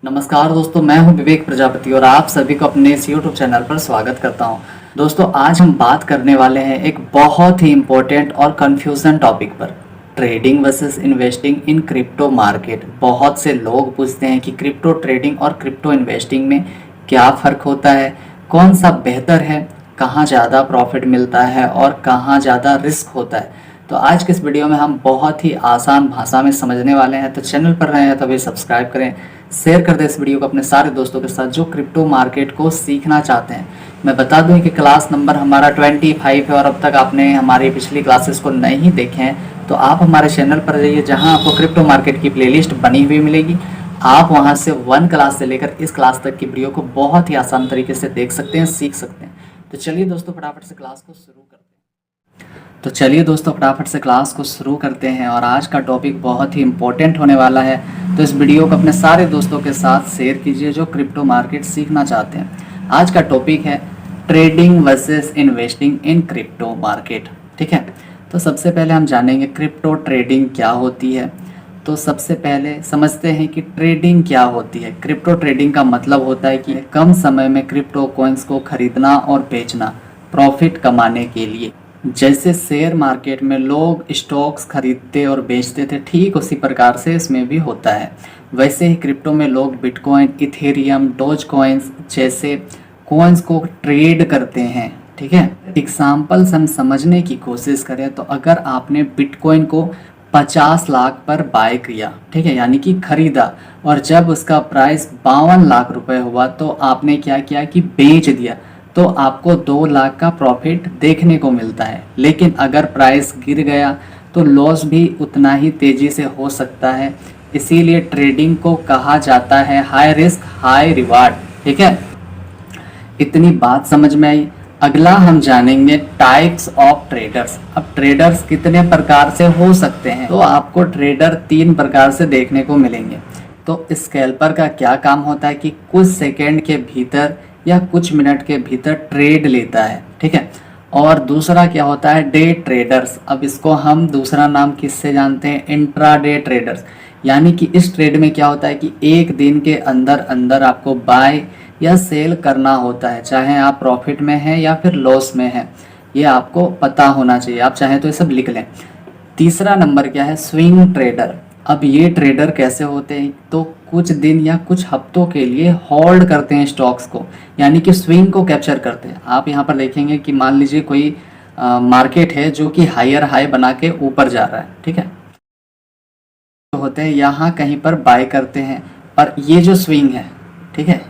नमस्कार दोस्तों, मैं हूं विवेक प्रजापति और आप सभी को अपने इस यूट्यूब चैनल पर स्वागत करता हूं। दोस्तों, आज हम बात करने वाले हैं एक बहुत ही इम्पोर्टेंट और कंफ्यूजन टॉपिक पर, trading versus investing in crypto market. बहुत से लोग पूछते हैं कि क्रिप्टो ट्रेडिंग और क्रिप्टो इन्वेस्टिंग में क्या फ़र्क होता है, कौन सा बेहतर है, कहाँ ज़्यादा प्रॉफिट मिलता है और कहाँ ज़्यादा रिस्क होता है। तो आज के इस वीडियो में हम बहुत ही आसान भाषा में समझने वाले हैं। तो चैनल पर रहे हैं तो अभी सब्सक्राइब करें, शेयर कर दें इस वीडियो को अपने सारे दोस्तों के साथ जो क्रिप्टो मार्केट को सीखना चाहते हैं। मैं बता दूं कि क्लास नंबर हमारा 25 है और अब तक आपने हमारी पिछली क्लासेस को नहीं देखे हैं तो आप हमारे चैनल पर जाइए, जहां आपको क्रिप्टो मार्केट की प्लेलिस्ट बनी हुई मिलेगी। आप वहां से 1 क्लास से लेकर इस क्लास तक की वीडियो को बहुत ही आसान तरीके से देख सकते हैं, सीख सकते हैं। तो चलिए दोस्तों, फटाफट से क्लास को शुरू करते हैं। और आज का टॉपिक बहुत ही इम्पोर्टेंट होने वाला है। तो इस वीडियो को अपने सारे दोस्तों के साथ शेयर कीजिए जो क्रिप्टो मार्केट सीखना चाहते हैं। आज का टॉपिक है trading versus investing in crypto market. ठीक है, तो सबसे पहले हम जानेंगे क्रिप्टो ट्रेडिंग क्या होती है। तो सबसे पहले समझते हैं कि ट्रेडिंग क्या होती है। क्रिप्टो ट्रेडिंग का मतलब होता है कि कम समय में क्रिप्टो कॉइन्स को खरीदना और बेचना प्रॉफिट कमाने के लिए। जैसे शेयर मार्केट में लोग स्टॉक्स खरीदते और बेचते थे, ठीक उसी प्रकार से इसमें भी होता है। वैसे ही क्रिप्टो में लोग बिटकॉइन, इथेरियम, डोज कॉइन्स जैसे कॉइन्स को ट्रेड करते हैं। ठीक है, एग्जाम्पल्स हम समझने की कोशिश करें तो अगर आपने बिटकॉइन को 50 लाख पर बाय किया, ठीक है, यानी कि खरीदा, और जब उसका प्राइस 52 लाख रुपए हुआ तो आपने क्या किया कि बेच दिया, तो आपको 2 लाख का प्रॉफिट देखने को मिलता है। लेकिन अगर प्राइस गिर गया तो लॉस भी उतना ही तेजी से हो सकता है। इसीलिए ट्रेडिंग को कहा जाता है हाई रिस्क हाई रिवार्ड। ठीक है, इतनी बात समझ में आई। अगला हम जानेंगे टाइप्स ऑफ ट्रेडर्स। अब ट्रेडर्स कितने प्रकार से हो सकते हैं, तो आपको ट्रेडर 3 प्रकार से देखने को मिलेंगे। तो स्कैल्पर का क्या काम होता है कि कुछ सेकेंड के भीतर या कुछ मिनट के भीतर ट्रेड लेता है। ठीक है, और दूसरा क्या होता है डे ट्रेडर्स। अब इसको हम दूसरा नाम किससे जानते हैं, इंट्राडे ट्रेडर्स। यानी कि इस ट्रेड में क्या होता है कि एक दिन के अंदर अंदर आपको बाय या सेल करना होता है, चाहे आप प्रॉफिट में हैं या फिर लॉस में हैं, ये आपको पता होना चाहिए। आप चाहें तो ये सब लिख लें। तीसरा नंबर क्या है, स्विंग ट्रेडर। अब ये ट्रेडर कैसे होते हैं, तो कुछ दिन या कुछ हफ्तों के लिए होल्ड करते हैं स्टॉक्स को, यानी कि स्विंग को कैप्चर करते हैं। आप यहाँ पर देखेंगे कि मान लीजिए कोई मार्केट है जो कि हायर हाई बना के ऊपर जा रहा है। ठीक है, तो होते हैं यहाँ कहीं पर बाय करते हैं और ये जो स्विंग है, ठीक है,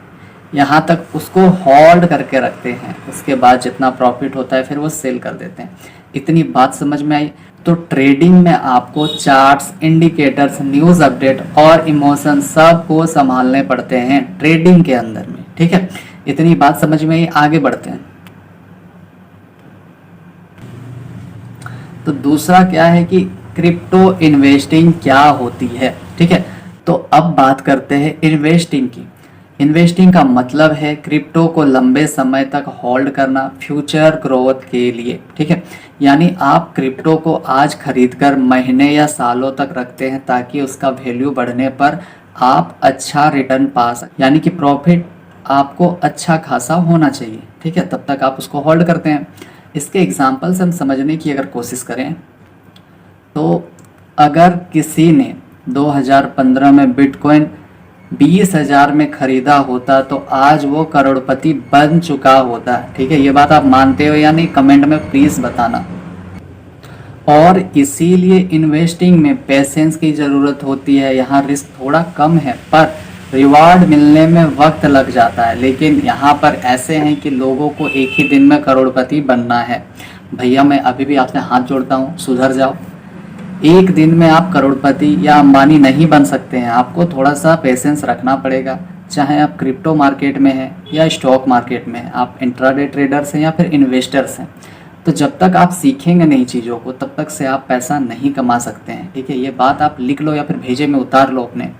यहाँ तक उसको होल्ड करके रखते हैं। उसके बाद जितना प्रॉफिट होता है फिर वो सेल कर देते हैं। इतनी बात समझ में आई। तो ट्रेडिंग में आपको चार्ट्स, इंडिकेटर्स, न्यूज़ अपडेट और इमोशन सब को संभालने पड़ते हैं ट्रेडिंग के अंदर में। ठीक है, इतनी बात समझ में आई। आगे बढ़ते हैं। तो दूसरा क्या है कि क्रिप्टो इन्वेस्टिंग क्या होती है। ठीक है, तो अब बात करते हैं इन्वेस्टिंग की। इन्वेस्टिंग का मतलब है क्रिप्टो को लंबे समय तक होल्ड करना फ्यूचर ग्रोथ के लिए। ठीक है, यानी आप क्रिप्टो को आज खरीदकर महीने या सालों तक रखते हैं ताकि उसका वैल्यू बढ़ने पर आप अच्छा रिटर्न पा सकें, यानी कि प्रॉफिट आपको अच्छा खासा होना चाहिए। ठीक है, तब तक आप उसको होल्ड करते हैं। इसके एग्जाम्पल्स हम समझने की अगर कोशिश करें तो अगर किसी ने 2015 में बिटकॉइन 20,000 में खरीदा होता तो आज वो करोड़पति बन चुका होता। ठीक है, ये बात आप मानते हो या नहीं, कमेंट में प्लीज बताना। और इसीलिए इन्वेस्टिंग में पेशेंस की ज़रूरत होती है। यहाँ रिस्क थोड़ा कम है पर रिवार्ड मिलने में वक्त लग जाता है। लेकिन यहाँ पर ऐसे हैं कि लोगों को एक ही दिन में करोड़पति बनना है। भैया, मैं अभी भी आपसे हाथ जोड़ता हूँ, सुधर जाओ। एक दिन में आप करोड़पति या अंबानी नहीं बन सकते हैं। आपको थोड़ा सा पेशेंस रखना पड़ेगा, चाहे आप क्रिप्टो मार्केट में हैं या स्टॉक मार्केट में हैं, आप इंट्राडे ट्रेडर्स हैं या फिर इन्वेस्टर्स हैं। तो जब तक आप सीखेंगे नहीं चीज़ों को तब तक से आप पैसा नहीं कमा सकते हैं। ठीक है, ये बात आप लिख लो या फिर भेजे में उतार लो अपने।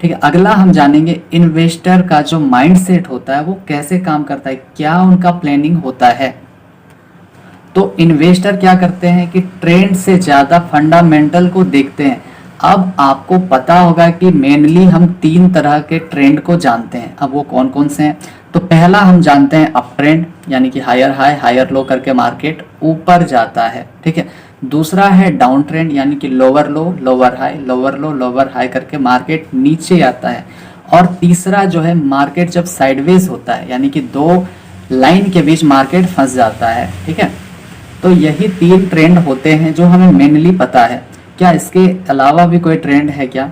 ठीक है, अगला हम जानेंगे इन्वेस्टर का जो माइंड सेट होता है वो कैसे काम करता है, क्या उनका प्लानिंग होता है। तो इन्वेस्टर क्या करते हैं कि ट्रेंड से ज़्यादा फंडामेंटल को देखते हैं। अब आपको पता होगा कि मेनली हम 3 तरह के ट्रेंड को जानते हैं। अब वो कौन कौन से हैं? तो पहला हम जानते हैं अप ट्रेंड, यानी कि हायर हाई हायर लो करके मार्केट ऊपर जाता है, ठीक है। दूसरा है डाउन ट्रेंड, यानी कि लोअर लो लोअर हाई लोअर लो लोअर हाई करके मार्केट नीचे आता है। और तीसरा जो है मार्केट जब साइडवेज होता है, यानी कि 2 लाइन के बीच मार्केट फंस जाता है, ठीक है। तो यही 3 ट्रेंड होते हैं जो हमें मेनली पता है। क्या इसके अलावा भी कोई ट्रेंड है क्या?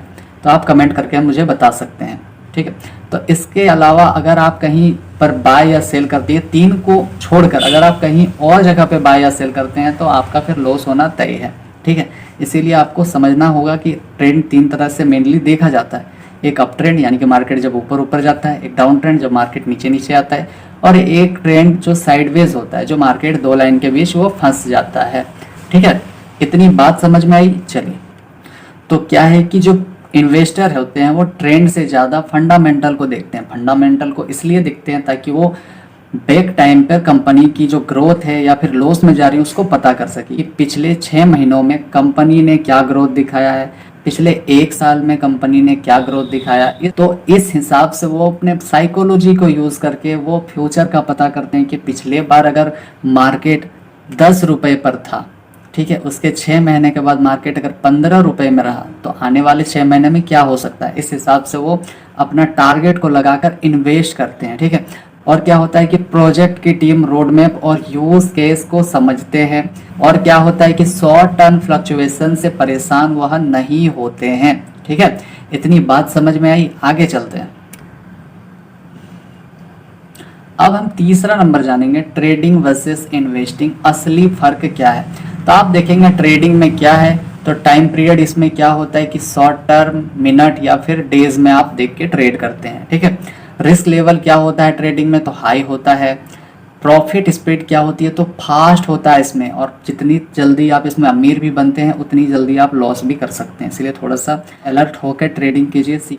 तो आप कमेंट करके मुझे बता सकते हैं, ठीक है। तो इसके अलावा अगर आप कहीं पर बाय या सेल करते हैं, 3 को छोड़कर अगर आप कहीं और जगह पे बाय या सेल करते हैं तो आपका फिर लॉस होना तय है, ठीक है। इसीलिए आपको समझना होगा कि ट्रेंड 3 तरह से मेनली देखा जाता है। एक अप ट्रेंड यानी कि मार्केट जब ऊपर ऊपर जाता है, एक डाउन ट्रेंड जब मार्केट नीचे नीचे आता है, और एक ट्रेंड जो साइडवेज होता है, जो मार्केट 2 लाइन के बीच वो फंस जाता है, ठीक है। इतनी बात समझ में आई? चलिए, तो क्या है कि जो इन्वेस्टर होते हैं वो ट्रेंड से ज़्यादा फंडामेंटल को देखते हैं। फंडामेंटल को इसलिए देखते हैं ताकि वो बैक टाइम पर कंपनी की जो ग्रोथ है या फिर लॉस में जा रही है उसको पता कर सके कि पिछले 6 महीनों में कंपनी ने क्या ग्रोथ दिखाया है, पिछले 1 साल में कंपनी ने क्या ग्रोथ दिखाया। तो इस हिसाब से वो अपने साइकोलॉजी को यूज़ करके वो फ्यूचर का पता करते हैं कि पिछले बार अगर मार्केट 10 रुपये पर था, ठीक है, उसके 6 महीने के बाद मार्केट अगर 15 रुपये में रहा तो आने वाले 6 महीने में क्या हो सकता है। इस हिसाब से वो अपना टारगेट को लगाकर इन्वेस्ट करते हैं, ठीक है। और क्या होता है कि प्रोजेक्ट की टीम रोड मैप और यूज केस को समझते हैं। और क्या होता है कि शॉर्ट टर्म फ्लक्चुएशन से परेशान वह नहीं होते हैं, ठीक है। इतनी बात समझ में आई? आगे चलते हैं। अब हम तीसरा नंबर जानेंगे, ट्रेडिंग वर्सेस इन्वेस्टिंग, असली फर्क क्या है। तो आप देखेंगे ट्रेडिंग में क्या है, तो टाइम पीरियड इसमें क्या होता है कि शॉर्ट टर्म मिनट या फिर डेज में आप देख के ट्रेड करते हैं, ठीक है। रिस्क लेवल क्या होता है ट्रेडिंग में, तो हाई होता है। प्रॉफिट स्पीड क्या होती है, तो फास्ट होता है इसमें, और जितनी जल्दी आप इसमें अमीर भी बनते हैं उतनी जल्दी आप लॉस भी कर सकते हैं। इसलिए थोड़ा सा अलर्ट होकर ट्रेडिंग कीजिए।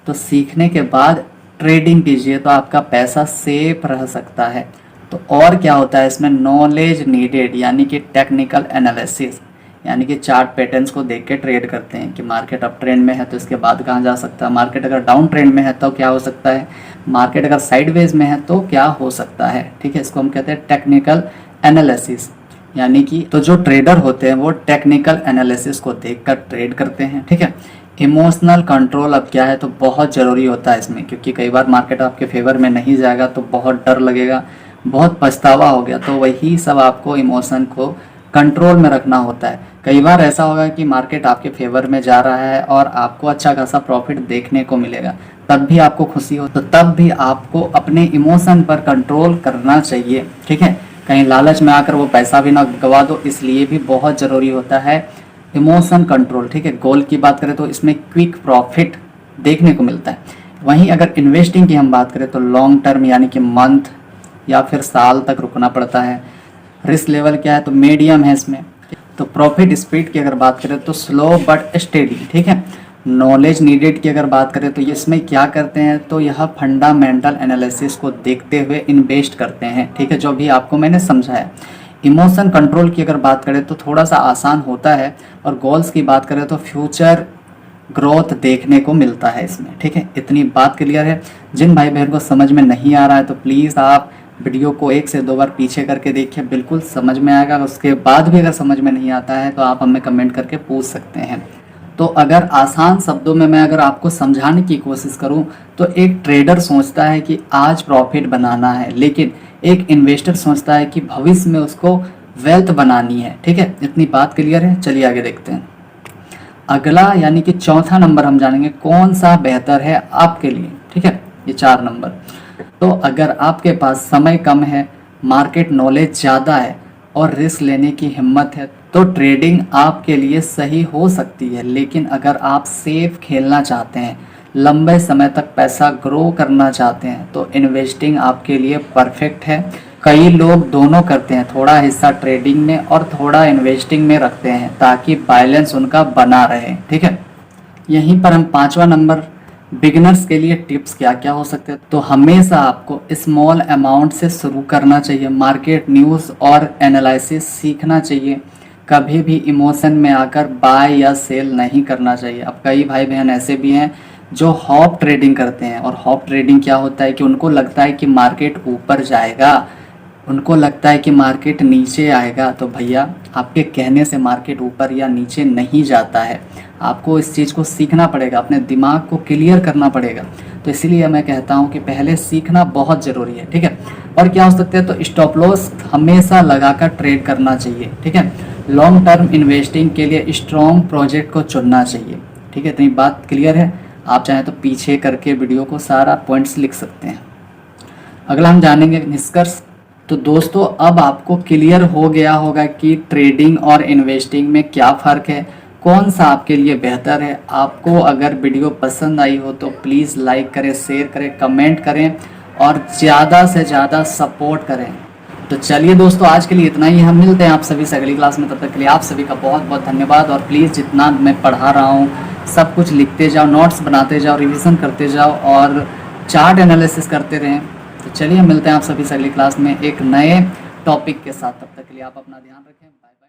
तो सीखने के बाद ट्रेडिंग कीजिए तो आपका पैसा सेफ रह सकता है। तो और क्या होता है इसमें, नॉलेज नीडेड, यानी कि टेक्निकल एनालिसिस, यानी कि चार्ट पैटर्न्स को देख के ट्रेड करते हैं कि मार्केट अप ट्रेंड में है तो इसके बाद कहाँ जा सकता है, मार्केट अगर डाउन ट्रेंड में है तो क्या हो सकता है, मार्केट अगर साइडवेज में है तो क्या हो सकता है, ठीक है। इसको हम कहते हैं टेक्निकल एनालिसिस, यानी कि तो जो ट्रेडर होते हैं वो टेक्निकल एनालिसिस को देखकर ट्रेड करते हैं, ठीक है। इमोशनल कंट्रोल अब क्या है, तो बहुत ज़रूरी होता है इसमें, क्योंकि कई बार मार्केट आपके फेवर में नहीं जाएगा तो बहुत डर लगेगा, बहुत पछतावा हो गया। तो वही सब आपको इमोशन को कंट्रोल में रखना होता है। कई बार ऐसा होगा कि मार्केट आपके फेवर में जा रहा है और आपको अच्छा खासा प्रॉफिट देखने को मिलेगा, तब भी आपको खुशी हो, तो तब भी आपको अपने इमोशन पर कंट्रोल करना चाहिए, ठीक है। कहीं लालच में आकर वो पैसा भी ना गवा दो, इसलिए भी बहुत ज़रूरी होता है इमोशन कंट्रोल, ठीक है। गोल की बात करें तो इसमें क्विक प्रॉफिट देखने को मिलता है। वहीं अगर इन्वेस्टिंग की हम बात करें तो लॉन्ग टर्म, यानी कि मंथ या फिर साल तक रुकना पड़ता है। रिस्क लेवल क्या है, तो मीडियम है इसमें। तो प्रॉफिट स्पीड की अगर बात करें तो स्लो बट स्टेडी, ठीक है। नॉलेज नीडेड की अगर बात करें तो इसमें क्या करते हैं, तो यह फंडामेंटल एनालिसिस को देखते हुए इन्वेस्ट करते हैं, ठीक है, जो भी आपको मैंने समझाया। इमोशन कंट्रोल की अगर बात करें तो थोड़ा सा आसान होता है, और गोल्स की बात करें तो फ्यूचर ग्रोथ देखने को मिलता है इसमें, ठीक है। इतनी बात क्लियर है। जिन भाई बहन को समझ में नहीं आ रहा है तो प्लीज़ आप वीडियो को 1 से 2 बार पीछे करके देखिए, बिल्कुल समझ में आएगा। उसके बाद भी अगर समझ में नहीं आता है तो आप हमें कमेंट करके पूछ सकते हैं। तो अगर आसान शब्दों में मैं अगर आपको समझाने की कोशिश करूं तो एक ट्रेडर सोचता है कि आज प्रॉफिट बनाना है, लेकिन एक इन्वेस्टर सोचता है कि भविष्य में उसको वेल्थ बनानी है, ठीक है। इतनी बात क्लियर है। चलिए आगे देखते हैं। अगला यानी कि चौथा नंबर हम जानेंगे कौन सा बेहतर है आपके लिए, ठीक है। ये 4 नंबर। तो अगर आपके पास समय कम है, मार्केट नॉलेज ज़्यादा है और रिस्क लेने की हिम्मत है तो ट्रेडिंग आपके लिए सही हो सकती है। लेकिन अगर आप सेफ खेलना चाहते हैं, लंबे समय तक पैसा ग्रो करना चाहते हैं तो इन्वेस्टिंग आपके लिए परफेक्ट है। कई लोग दोनों करते हैं, थोड़ा हिस्सा ट्रेडिंग में और थोड़ा इन्वेस्टिंग में रखते हैं ताकि बैलेंस उनका बना रहे, ठीक है। यहीं पर हम 5वां नंबर, बिगिनर्स के लिए टिप्स क्या क्या हो सकते हैं। तो हमेशा आपको स्मॉल अमाउंट से शुरू करना चाहिए। मार्केट न्यूज़ और एनालिसिस सीखना चाहिए। कभी भी इमोशन में आकर बाय या सेल नहीं करना चाहिए। अब कई भाई बहन ऐसे भी हैं जो हॉप ट्रेडिंग करते हैं, और हॉप ट्रेडिंग क्या होता है कि उनको लगता है कि मार्केट ऊपर जाएगा, उनको लगता है कि मार्केट नीचे आएगा। तो भैया आपके कहने से मार्केट ऊपर या नीचे नहीं जाता है, आपको इस चीज़ को सीखना पड़ेगा, अपने दिमाग को क्लियर करना पड़ेगा। तो इसीलिए मैं कहता हूँ कि पहले सीखना बहुत ज़रूरी है, ठीक है। और क्या हो सकता है, तो स्टॉप लॉस हमेशा लगाकर ट्रेड करना चाहिए, ठीक है। लॉन्ग टर्म इन्वेस्टिंग के लिए स्ट्रॉन्ग प्रोजेक्ट को चुनना चाहिए, ठीक है। इतनी बात क्लियर है। आप चाहें तो पीछे करके वीडियो को सारा पॉइंट्स लिख सकते हैं। अगला हम जानेंगे निष्कर्ष। तो दोस्तों अब आपको क्लियर हो गया होगा कि ट्रेडिंग और इन्वेस्टिंग में क्या फ़र्क है, कौन सा आपके लिए बेहतर है। आपको अगर वीडियो पसंद आई हो तो प्लीज़ लाइक करें, शेयर करें, कमेंट करें और ज़्यादा से ज़्यादा सपोर्ट करें। तो चलिए दोस्तों आज के लिए इतना ही, हम मिलते हैं आप सभी से अगली क्लास में। तब तक के लिए आप सभी का बहुत बहुत धन्यवाद। और प्लीज़ जितना मैं पढ़ा रहा हूँ सब कुछ लिखते जाओ, नोट्स बनाते जाओ, रिवीजन करते जाओ और चार्ट एनालिसिस करते रहें। तो चलिए मिलते हैं आप सभी से अगली क्लास में एक नए टॉपिक के साथ। तब तक के लिए आप अपना ध्यान रखें। Bye bye.